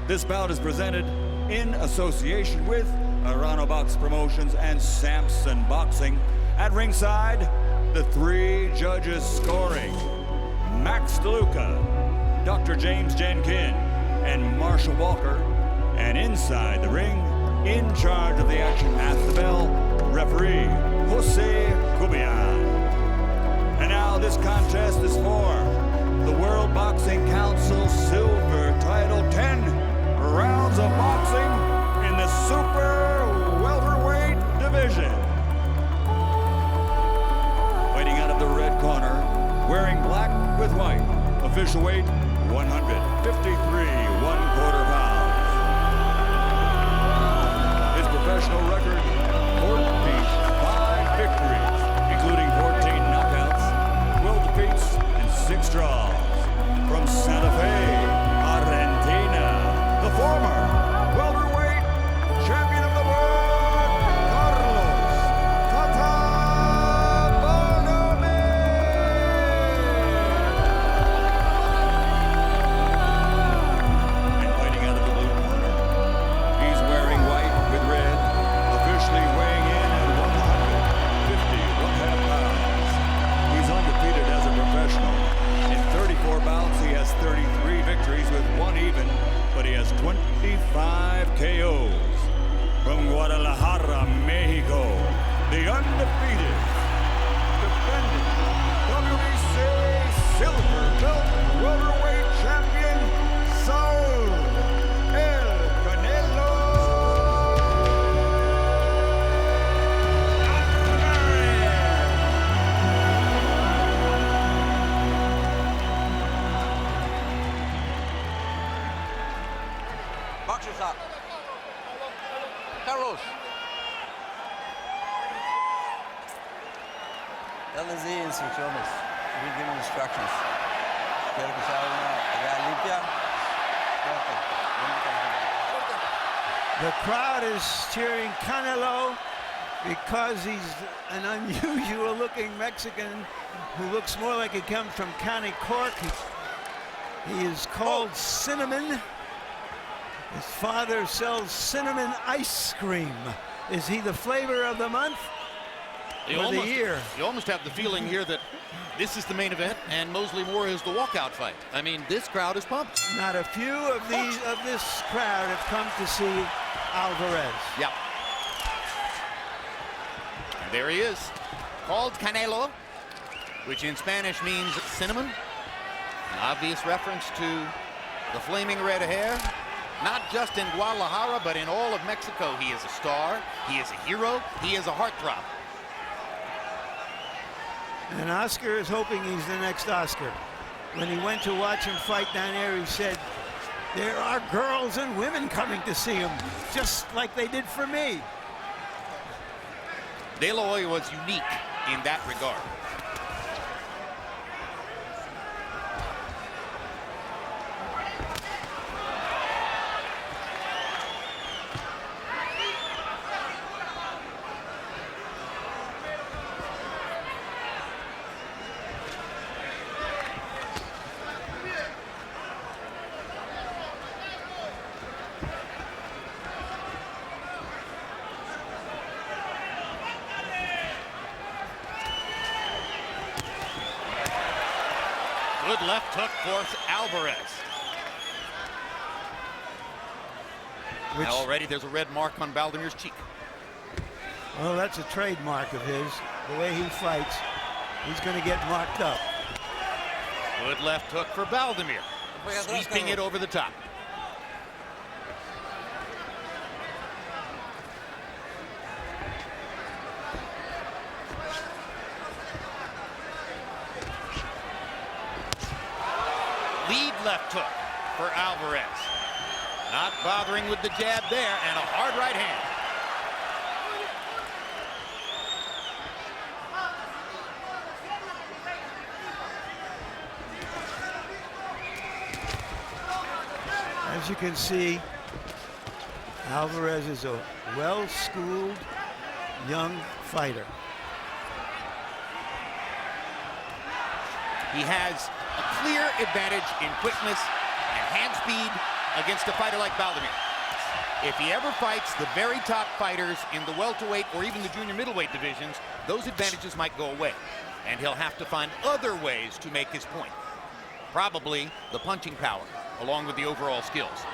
This bout is presented in association with Arano Box Promotions and Samson Boxing. At ringside, the three judges scoring: Max DeLuca, Dr. James Jenkin, and Marshall Walker. And inside the ring, in charge of the action at the bell, referee Jose Cubian. And now this contest is for the World Boxing Council Silver Title. 10 rounds of boxing in the super welterweight division. Fighting out of the red corner, wearing black with white, official weight 153 1/4 pounds. His professional record, 45 victories, including 14 knockouts, 12 defeats, and 6 draws. From Santa Fe, Argentina, the former welterweight champion of the world, Carlos Baldomir. And fighting out of the blue corner, he's wearing white with red, officially weighing in at 150 1/2 pounds. He's undefeated as a professional. In 34 bouts, he has 33 victories with 1 even, but he has 25 KOs. From Guadalajara, Mexico, the undefeated, defending WBC silver belt welterweight champion, Saul, el CANELO Alvarez. Boxers up. Carlos. Dale las instrucciones. We give him instructions. Quiero que se haga una pegada limpia. The crowd is cheering Canelo because he's an unusual looking Mexican who looks more like he comes from County Cork. He is called Cinnamon. His father sells cinnamon ice cream. Is he the flavor of the month or the year? You almost have the feeling here that this is the main event and Mosley Moore is the walkout fight. I mean, this crowd is pumped. Not a few of this crowd have come to see Alvarez. Yep. And there he is, called Canelo, which in Spanish means cinnamon. An obvious reference to the flaming red hair. Not just in Guadalajara, but in all of Mexico. He is a star, he is a hero, he is a heartthrob. And Oscar is hoping he's the next Oscar. When he went to watch him fight down there, he said, there are girls and women coming to see him, just like they did for me. De La Hoya was unique in that regard. Good left hook for Alvarez. Now already there's a red mark on Baldomir's cheek. Well, that's a trademark of his. The way he fights, he's going to get marked up. Good left hook for Baldomir, sweeping it over the top. Lead left hook for Alvarez. Not bothering with the jab there, and a hard right hand. As you can see, Alvarez is a well-schooled young fighter. He has a clear advantage in quickness and hand speed against a fighter like Baldomir. If he ever fights the very top fighters in the welterweight or even the junior middleweight divisions, those advantages might go away. And he'll have to find other ways to make his point. Probably the punching power, along with the overall skills.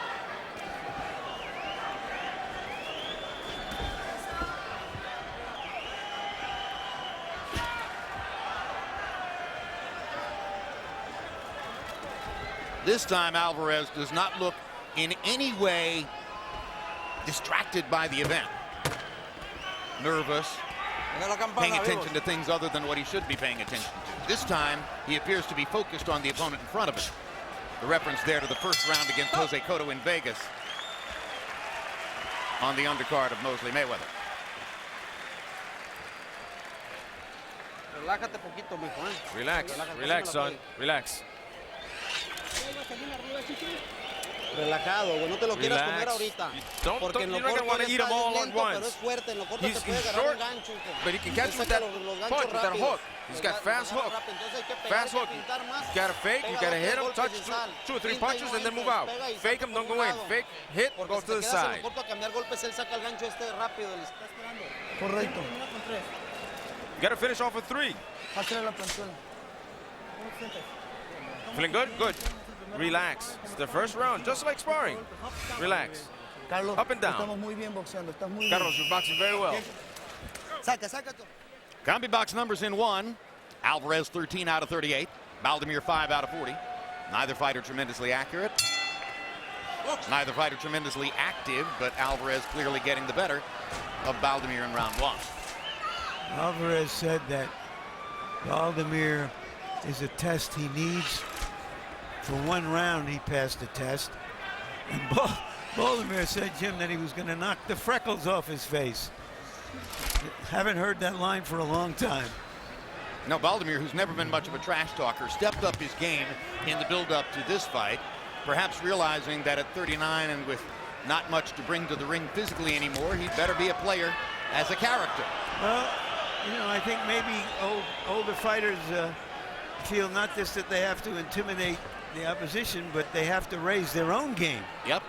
This time, Alvarez does not look in any way distracted by the event. Nervous, paying attention to things other than what he should be paying attention to. This time, he appears to be focused on the opponent in front of him. The reference there to the first round against Jose Cotto in Vegas on the undercard of Mosley Mayweather. Relax, relax, son, relax. Relajado, no te lo quieras comer ahorita. Porque en lo corto él está lento, pero es fuerte. En lo corto te puede agarrar un gancho. But he can catch with that punch, with that hook. He's got fast hook. Fast hook. You gotta fake, you gotta hit him, touch two or three punches, and then move out. Fake him, don't go in. Fake, hit, go to the side. Correcto. You gotta finish off with 3. Feeling good? Good. Relax. It's the first round, just like sparring. Relax. Carlos, up and down. Estamos muy bien boxeando. Estás muy bien. Carlos, you're boxing very well. Saca, saca. Combi box numbers in 1. Alvarez 13 out of 38. Baldomir 5 out of 40. Neither fighter tremendously accurate. Neither fighter tremendously active, but Alvarez clearly getting the better of Baldomir in round 1. Alvarez said that Baldomir is a test he needs. For 1 round, he passed the test. And Baldomir said, Jim, that he was going to knock the freckles off his face. Haven't heard that line for a long time. No, Baldomir, who's never been much of a trash talker, stepped up his game in the build-up to this fight, perhaps realizing that at 39 and with not much to bring to the ring physically anymore, he'd better be a player as a character. Well, you know, I think maybe older fighters feel not just that they have to intimidate the opposition, but they have to raise their own game. Yep.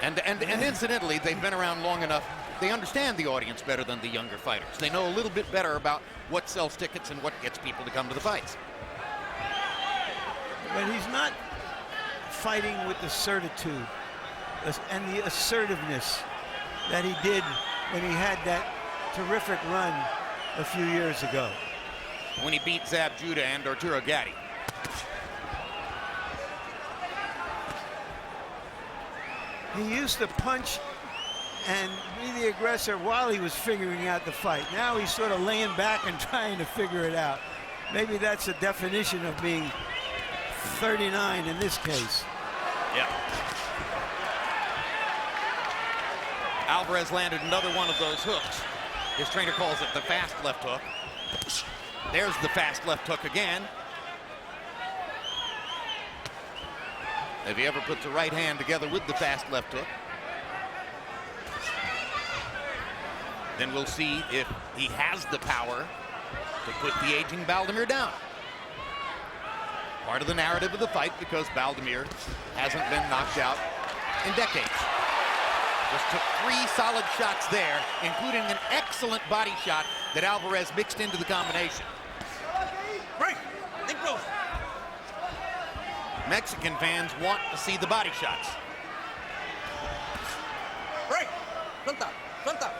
And incidentally, they've been around long enough. They understand the audience better than the younger fighters. They know a little bit better about what sells tickets and what gets people to come to the fights. But he's not fighting with the certitude and the assertiveness that he did when he had that terrific run a few years ago. When he beat Zab Judah and Arturo Gatti. He used to punch and be the aggressor while he was figuring out the fight. Now he's sort of laying back and trying to figure it out. Maybe that's the definition of being 39 in this case. Yeah. Alvarez landed another one of those hooks. His trainer calls it the fast left hook. There's the fast left hook again. If he ever puts the right hand together with the fast left hook, then we'll see if he has the power to put the aging Baldomir down. Part of the narrative of the fight, because Baldomir hasn't been knocked out in decades. Just took 3 solid shots there, including an excellent body shot that Alvarez mixed into the combination. Break. Think close. Mexican fans want to see the body shots. Break. Planta. Planta.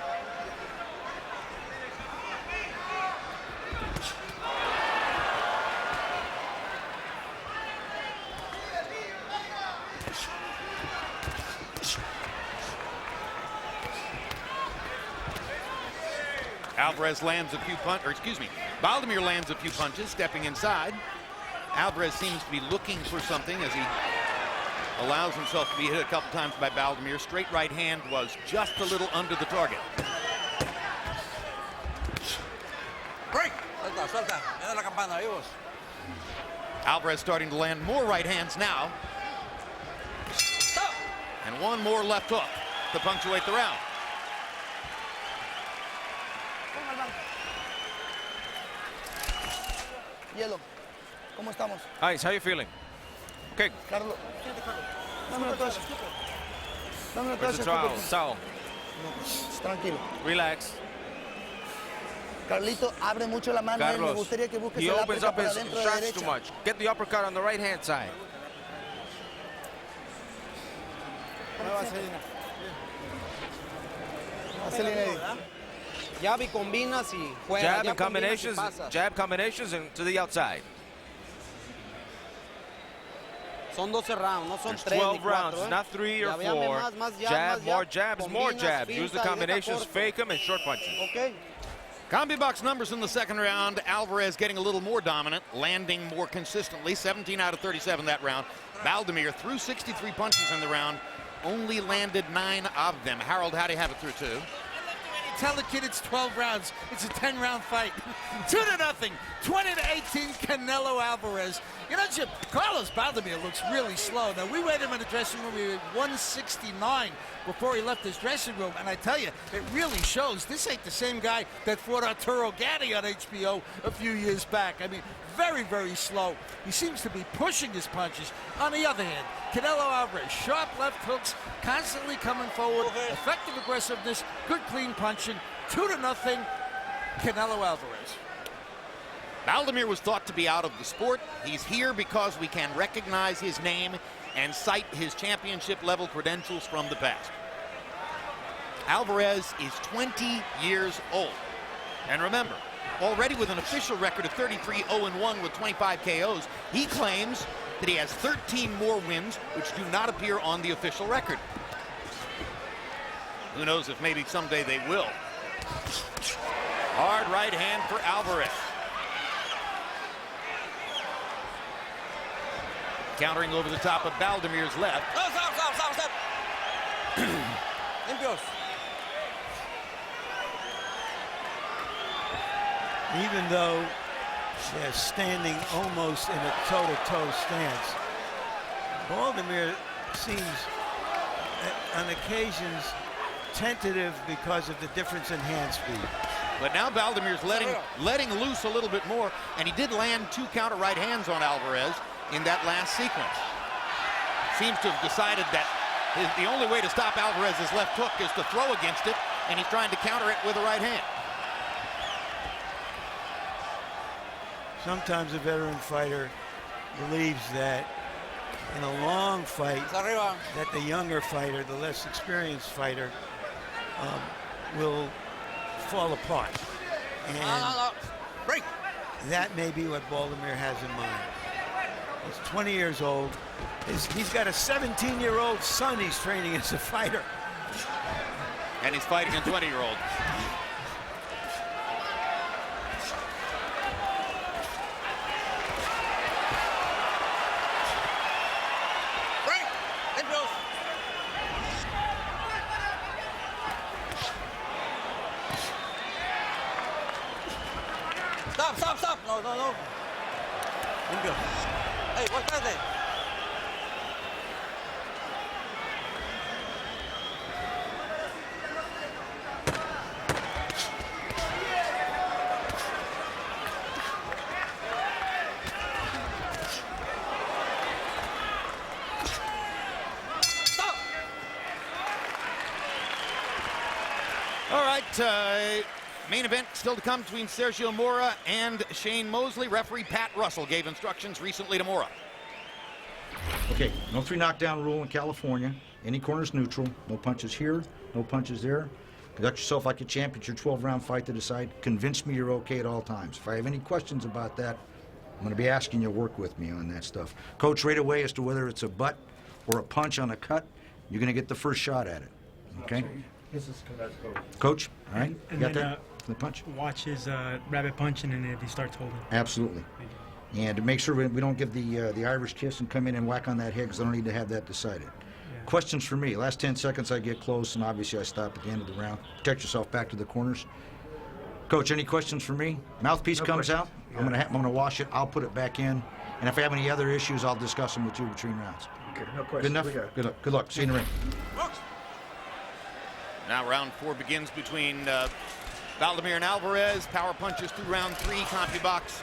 Alvarez lands a few Baldomir lands a few punches, stepping inside. Alvarez seems to be looking for something as he allows himself to be hit a couple times by Baldomir. Straight right hand was just a little under the target. Break. Suelta, suelta. Mira la campana, vivos. Alvarez starting to land more right hands now. Stop. And one more left hook to punctuate the round. Hielo. ¿Cómo estamos? Ice, how you feeling? Okay. Carlos. Dámelo todo eso. Where's the trowel? Saul. Tranquilo. Relax. Carlito abre mucho la mano. Me Carlos, gustaría que busques he el opens uppercut up para his dentro de shots derecha. too much. Get the uppercut on the right-hand side. Jab y combinas y fuera. Jab and combinations, jab combinations, and to the outside. Son 12 rounds, no son There's 3 12 ni 4. rounds, not 3 or 4. Jab, more jabs, more jabs. Use the combinations, fake them, and short punches. Okay. Combi box numbers in the second round. Alvarez getting a little more dominant, landing more consistently. 17 out of 37 that round. Baldomir threw 63 punches in the round, only landed 9 of them. Harold, how do you have it through 2? Tell the kid it's 12 rounds. It's a 10-round fight. 2-0, 20-18, Canelo Alvarez. You know, Carlos Baldomir looks really slow. Now, we weighed him in the dressing room. He was 169 before he left his dressing room. And I tell you, it really shows. This ain't the same guy that fought Arturo Gatti on HBO a few years back. I mean, very, very slow. He seems to be pushing his punches. On the other hand, Canelo Alvarez, sharp left hooks, constantly coming forward, effective aggressiveness, good clean punching. 2-0, Canelo Alvarez. Baldomir was thought to be out of the sport. He's here because we can recognize his name and cite his championship-level credentials from the past. Alvarez is 20 years old. And remember, already with an official record of 33-0-1 with 25 KOs, he claims that he has 13 more wins, which do not appear on the official record. Who knows if maybe someday they will. Hard right hand for Alvarez. Countering over the top of Baldomir's left. Stop. Limpios. Even though they're standing almost in a toe-to-toe stance, Baldomir seems on occasions tentative because of the difference in hand speed. But now Baldomir's letting loose a little bit more, and he did land 2 counter right hands on Alvarez in that last sequence. Seems to have decided that the only way to stop Alvarez's left hook is to throw against it, and he's trying to counter it with a right hand. Sometimes a veteran fighter believes that in a long fight, that the younger fighter, the less experienced fighter, will fall apart. And Break. that may be what Baldomir has in mind. He's 20 years old. He's got a 17-year-old son he's training as a fighter. And he's fighting a 20-year-old. Stop. No. Limpio. Hey, guárdate. Stop. All right, main event still to come between Sergio Mora and Shane Mosley. Referee Pat Russell gave instructions recently to Mora. Okay, no 3 knockdown rule in California. Any corner's neutral. No punches here, no punches there. Conduct yourself like a champion. It's your 12-round fight to decide. Convince me you're okay at all times. If I have any questions about that, I'm going to be asking you to work with me on that stuff. Coach, right away as to whether it's a butt or a punch on a cut, you're going to get the first shot at it. Okay? This is Coach, all right? And You got then, that? The punch? Watch his rabbit punch, and then if he starts holding. Absolutely. And to make sure we don't give the Irish kiss and come in and whack on that head, because I don't need to have that decided. Yeah. Questions for me. Last 10 seconds I get close, and obviously I stop at the end of the round. Protect yourself back to the corners. Coach, any questions for me? Mouthpiece comes out. Yeah. I'm gonna wash it. I'll put it back in. And if I have any other issues, I'll discuss them with you between rounds. Okay, no questions. Good enough? Good luck. Good luck. See you in the ring. Now round 4 begins between Baldomir and Alvarez. Power punches through round 3. CompuBox,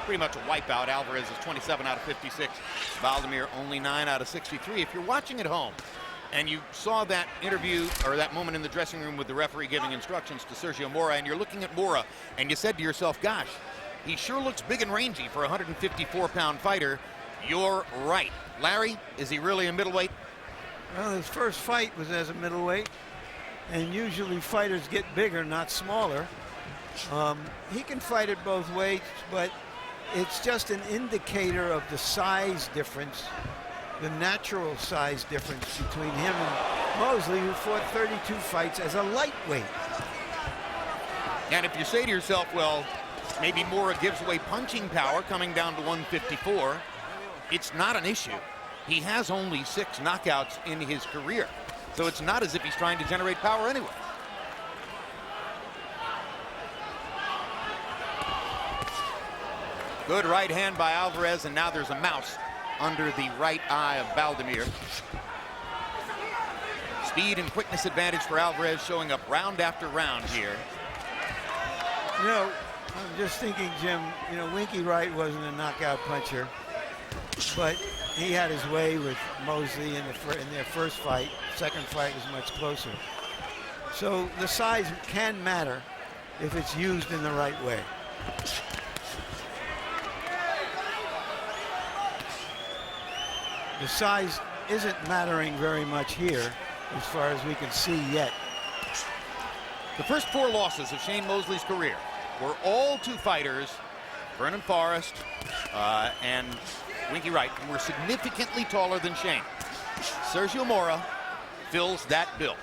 pretty much a wipeout. Alvarez is 27 out of 56. Baldomir only 9 out of 63. If you're watching at home And you saw that interview, or that moment in the dressing room with the referee giving instructions to Sergio Mora, and you're looking at Mora, and you said to yourself, gosh, he sure looks big and rangy for a 154-pound fighter. You're right. Larry, is he really a middleweight? Well, his first fight was as a middleweight, and usually fighters get bigger, not smaller. He can fight at both weights, but it's just an indicator of the size difference, the natural size difference between him and Mosley, who fought 32 fights as a lightweight. And if you say to yourself, well, maybe Mora gives away punching power coming down to 154, it's not an issue. He has only 6 knockouts in his career, so it's not as if he's trying to generate power anyway. Good right hand by Alvarez, and now there's a mouse under the right eye of Baldomir. Speed and quickness advantage for Alvarez, showing up round after round here. You know, I'm just thinking, Jim, you know, Winky Wright wasn't a knockout puncher, but he had his way with Mosley in their first fight. Second fight was much closer. So the size can matter if it's used in the right way. The size isn't mattering very much here as far as we can see yet. The first 4 losses of Shane Mosley's career were all to fighters, Vernon Forrest and Winky Wright, who were significantly taller than Shane. Sergio Mora fills that bill.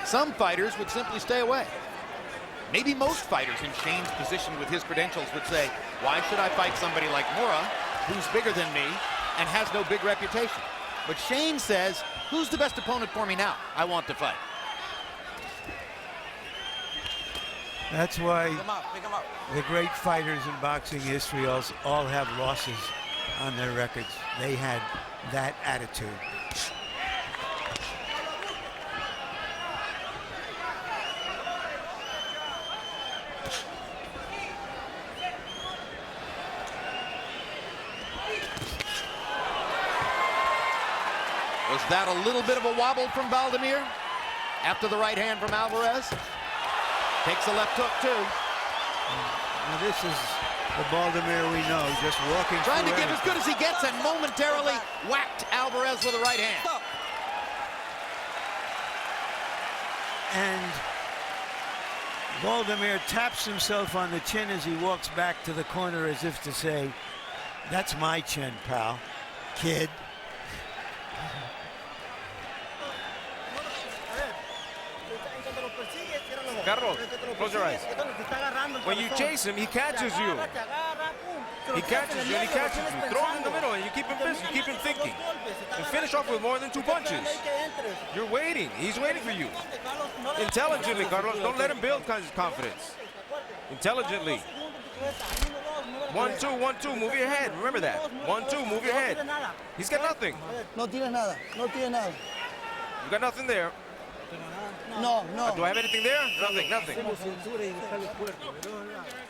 Some fighters would simply stay away. Maybe most fighters in Shane's position with his credentials would say, why should I fight somebody like Mora, who's bigger than me and has no big reputation? But Shane says, who's the best opponent for me now? I want to fight. That's why the great fighters in boxing history all have losses on their records. They had that attitude. Was that a little bit of a wobble from Baldomir after the right hand from Alvarez? Takes a left hook, too. Now this is the Baldomir we know, just walking trying to through give as good as he gets, and momentarily whacked Alvarez with a right hand. And Baldomir taps himself on the chin as he walks back to the corner, as if to say, that's my chin, pal, kid. Carlos, close your eyes. When you chase him, he catches you. He catches you and he catches you. Throw him in the middle and you keep him busy, you keep him thinking. And finish off with more than 2 punches. You're waiting. He's waiting for you. Intelligently, Carlos. Don't let him build confidence. Intelligently. 1, 2, 1, 2. Move your head. Remember that. 1, 2. Move your head. He's got nothing. No tienes nada. No tienes nada. You got nothing there. No, no. Do I have anything there? Nothing, nothing.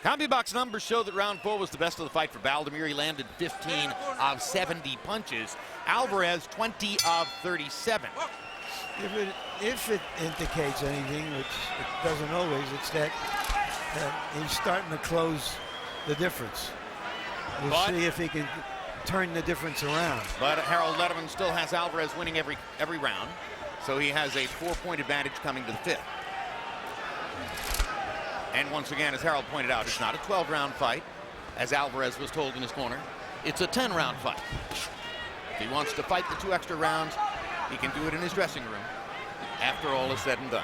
CompuBox numbers show that round 4 was the best of the fight for Baldomir. He landed 15 of 70 punches. Alvarez, 20 of 37. If it indicates anything, which it doesn't always, it's that he's starting to close the difference. We'll see if he can turn the difference around. But Harold Letterman still has Alvarez winning every round. So he has a 4-point advantage coming to the 5th. And once again, as Harold pointed out, it's not a 12-round fight, as Alvarez was told in his corner. It's a 10-round fight. If he wants to fight the 2 extra rounds, he can do it in his dressing room after all is said and done.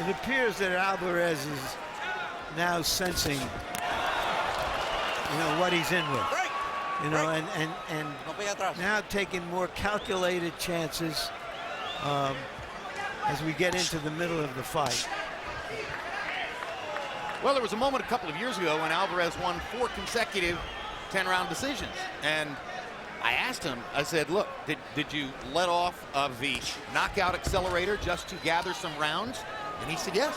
It appears that Alvarez is now sensing, what he's in with. And now taking more calculated chances as we get into the middle of the fight. Well, there was a moment a couple of years ago when Alvarez won 4 consecutive 10-round decisions. And I asked him, I said, look, did you let off of the knockout accelerator just to gather some rounds? And he said, yes.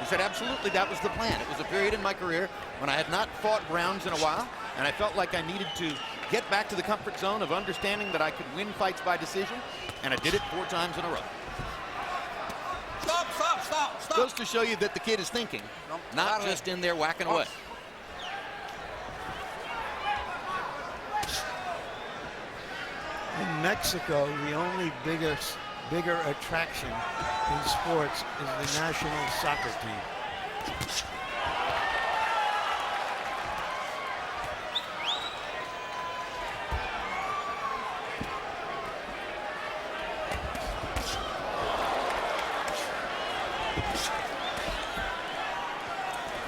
He said, absolutely, that was the plan. It was a period in my career when I had not fought rounds in a while, and I felt like I needed to get back to the comfort zone of understanding that I could win fights by decision, and I did it 4 times in a row. Stop, stop, stop, stop. Goes to show you that the kid is thinking, not just in there whacking away. In Mexico, the only bigger attraction in sports is the national soccer team.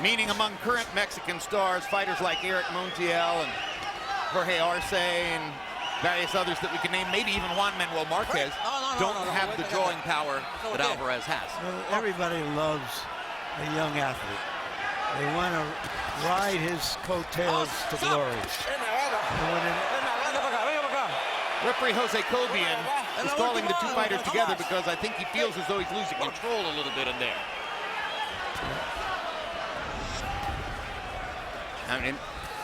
Meaning among current Mexican stars, fighters like Eric Montiel and Jorge Arce and various others that we can name, maybe even Juan Manuel Marquez, don't have the drawing power that Alvarez has. Well, everybody loves a young athlete. They want to ride his coattails to glory. Referee Jose Cobian is calling the 2 fighters together because I think he feels as though he's losing control a little bit in there. I mean,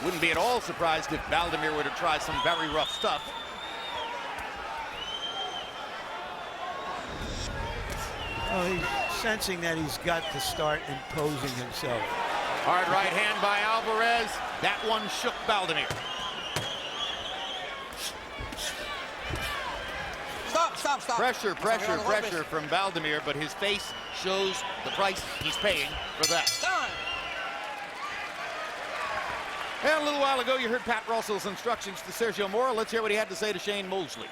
wouldn't be at all surprised if Baldomir were to try some very rough stuff. Well, he's sensing that he's got to start imposing himself. Hard right hand by Alvarez. That one shook Baldomir. Stop, stop, stop. Pressure, pressure, pressure from Baldomir, but his face shows the price he's paying for that. And a little while ago, you heard Pat Russell's instructions to Sergio Mora. Let's hear what he had to say to Shane Mosley.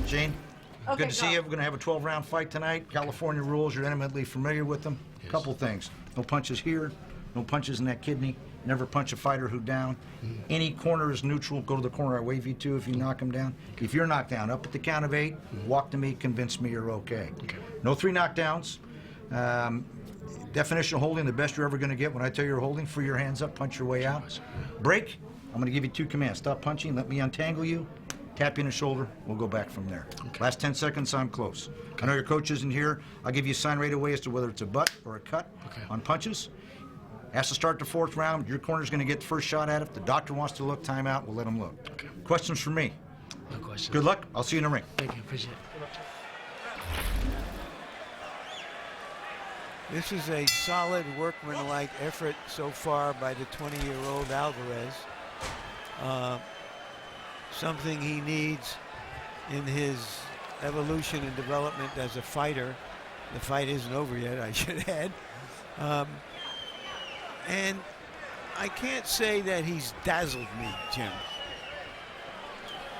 Shane, good to see you. We're going to have a 12-round fight tonight. California rules, you're intimately familiar with them. Yes. Couple things. No punches here, no punches in that kidney. Never punch a fighter who down. Any corner is neutral. Go to the corner I wave you to if you knock him down. If you're knocked down, up at the count of 8, walk to me, convince me you're okay. No 3 knockdowns. Definition of holding, the best you're ever going to get. When I tell you you're holding, free your hands up, punch your way out. Break, I'm going to give you 2 commands. Stop punching, let me untangle you, tap you in the shoulder, we'll go back from there. Last 10 seconds, I'm close. I know your coach isn't here. I'll give you a sign right away as to whether it's a butt or a cut on punches. Has to start the 4th round. Your corner's going to get the first shot at it. If the doctor wants to look, timeout, we'll let him look. Questions from me? No questions. Good luck. I'll see you in the ring. Thank you. Appreciate it. This is a solid workmanlike effort so far by the 20-year-old Alvarez. Something he needs in his evolution and development as a fighter. The fight isn't over yet, I should add. And I can't say that he's dazzled me, Jim.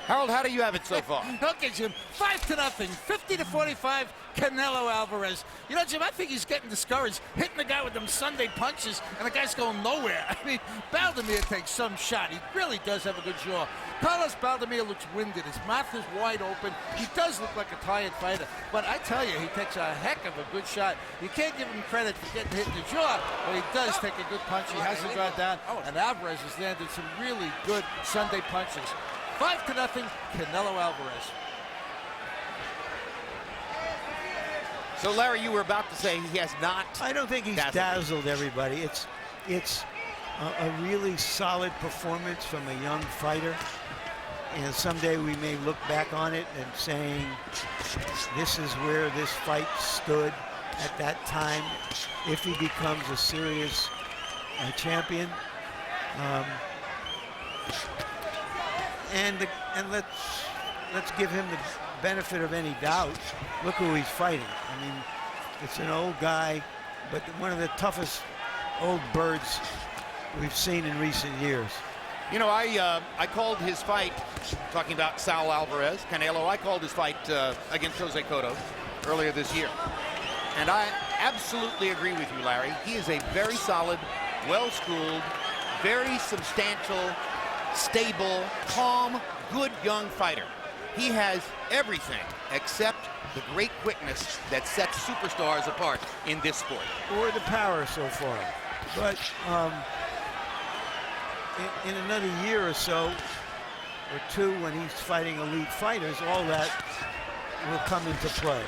Harold, how do you have it so far? Okay, Jim, 5-0, 50-45, Canelo Alvarez. You know, Jim, I think he's getting discouraged, hitting the guy with them Sunday punches, and the guy's going nowhere. I mean, Baldomir takes some shot. He really does have a good jaw. Carlos Baldomir looks winded. His mouth is wide open. He does look like a tired fighter. But I tell you, he takes a heck of a good shot. You can't give him credit for getting hit in the jaw, but he does take a good punch. He hasn't gone down, and Alvarez has landed some really good Sunday punches. 5-0, Canelo Alvarez. So, Larry, you were about to say he has not. I don't think he's dazzled everybody. It's a really solid performance from a young fighter. And someday we may look back on it and saying, this is where this fight stood at that time if he becomes a serious champion. And let's give him the benefit of any doubt. Look who he's fighting. I mean, it's an old guy, but one of the toughest old birds we've seen in recent years. You know, I called his fight, talking about Saul Alvarez, Canelo, I called his fight against Jose Cotto earlier this year. And I absolutely agree with you, Larry. He is a very solid, well-schooled, very substantial, stable, calm, good young fighter. He has everything except the great quickness that sets superstars apart in this sport. Or the power so far. But in another year or so, or 2, when he's fighting elite fighters, all that will come into play.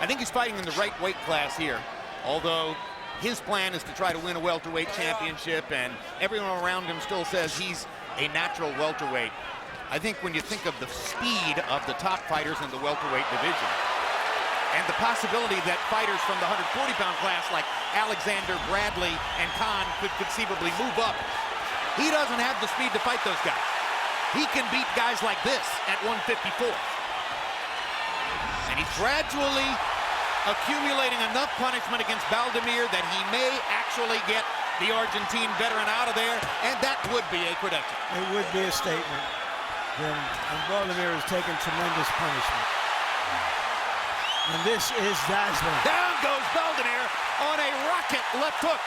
I think he's fighting in the right weight class here, although his plan is to try to win a welterweight championship, and everyone around him still says he's a natural welterweight. I think when you think of the speed of the top fighters in the welterweight division, and the possibility that fighters from the 140-pound class like Alexander, Bradley, and Khan could conceivably move up, he doesn't have the speed to fight those guys. He can beat guys like this at 154. And he's gradually accumulating enough punishment against Baldomir that he may actually get the Argentine veteran out of there, and that would be a credential. It would be a statement. And Baldomir has taken tremendous punishment. And this is dazzling. Down goes Baldomir on a rocket left hook.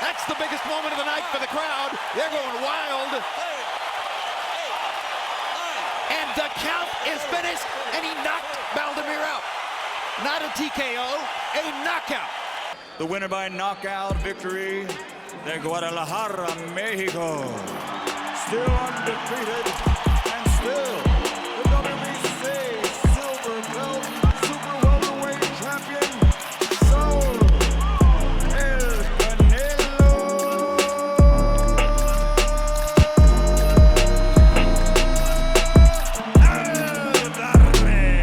That's the biggest moment of the night for the crowd. They're going wild. And the count is finished, and he knocked Baldomir out. Not a TKO, a knockout. The winner by knockout victory, de Guadalajara, Mexico. Still undefeated, and still the WBC silver belt super welterweight champion, Saul El Canelo Alvarez.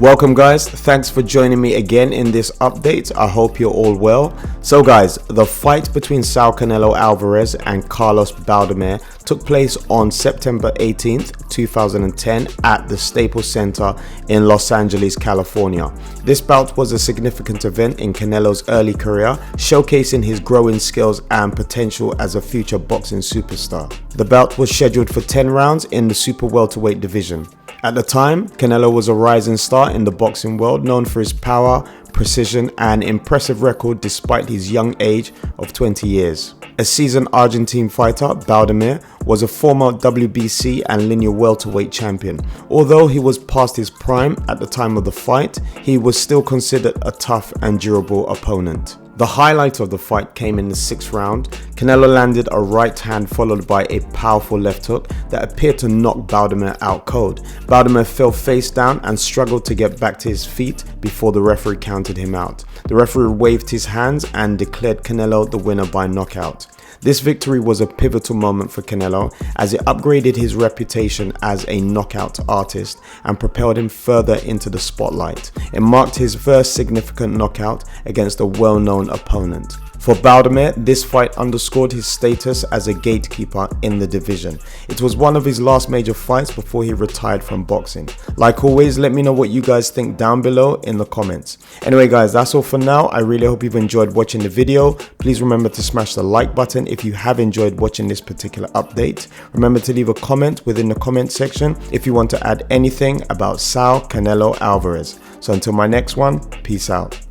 Welcome guys, thanks for joining me again in this update. I hope you're all well. So guys, the fight between Saul Canelo Alvarez and Carlos Baldomir took place on September 18th, 2010 at the Staples Center in Los Angeles, California. This bout was a significant event in Canelo's early career, showcasing his growing skills and potential as a future boxing superstar. The bout was scheduled for 10 rounds in the super welterweight division. At the time, Canelo was a rising star in the boxing world, known for his power, precision, and impressive record despite his young age of 20 years. A seasoned Argentine fighter, Baldomir was a former WBC and lineal welterweight champion. Although he was past his prime at the time of the fight, he was still considered a tough and durable opponent. The highlight of the fight came in the 6th round. Canelo landed a right hand followed by a powerful left hook that appeared to knock Baldomir out cold. Baldomir fell face down and struggled to get back to his feet before the referee counted him out. The referee waved his hands and declared Canelo the winner by knockout. This victory was a pivotal moment for Canelo as it upgraded his reputation as a knockout artist and propelled him further into the spotlight. It marked his first significant knockout against a well-known opponent. For Baldomir, this fight underscored his status as a gatekeeper in the division. It was one of his last major fights before he retired from boxing. Like always, let me know what you guys think down below in the comments. Anyway guys, that's all for now. I really hope you've enjoyed watching the video. Please remember to smash the like button if you have enjoyed watching this particular update. Remember to leave a comment within the comment section if you want to add anything about Saul Canelo Alvarez. So until my next one, peace out.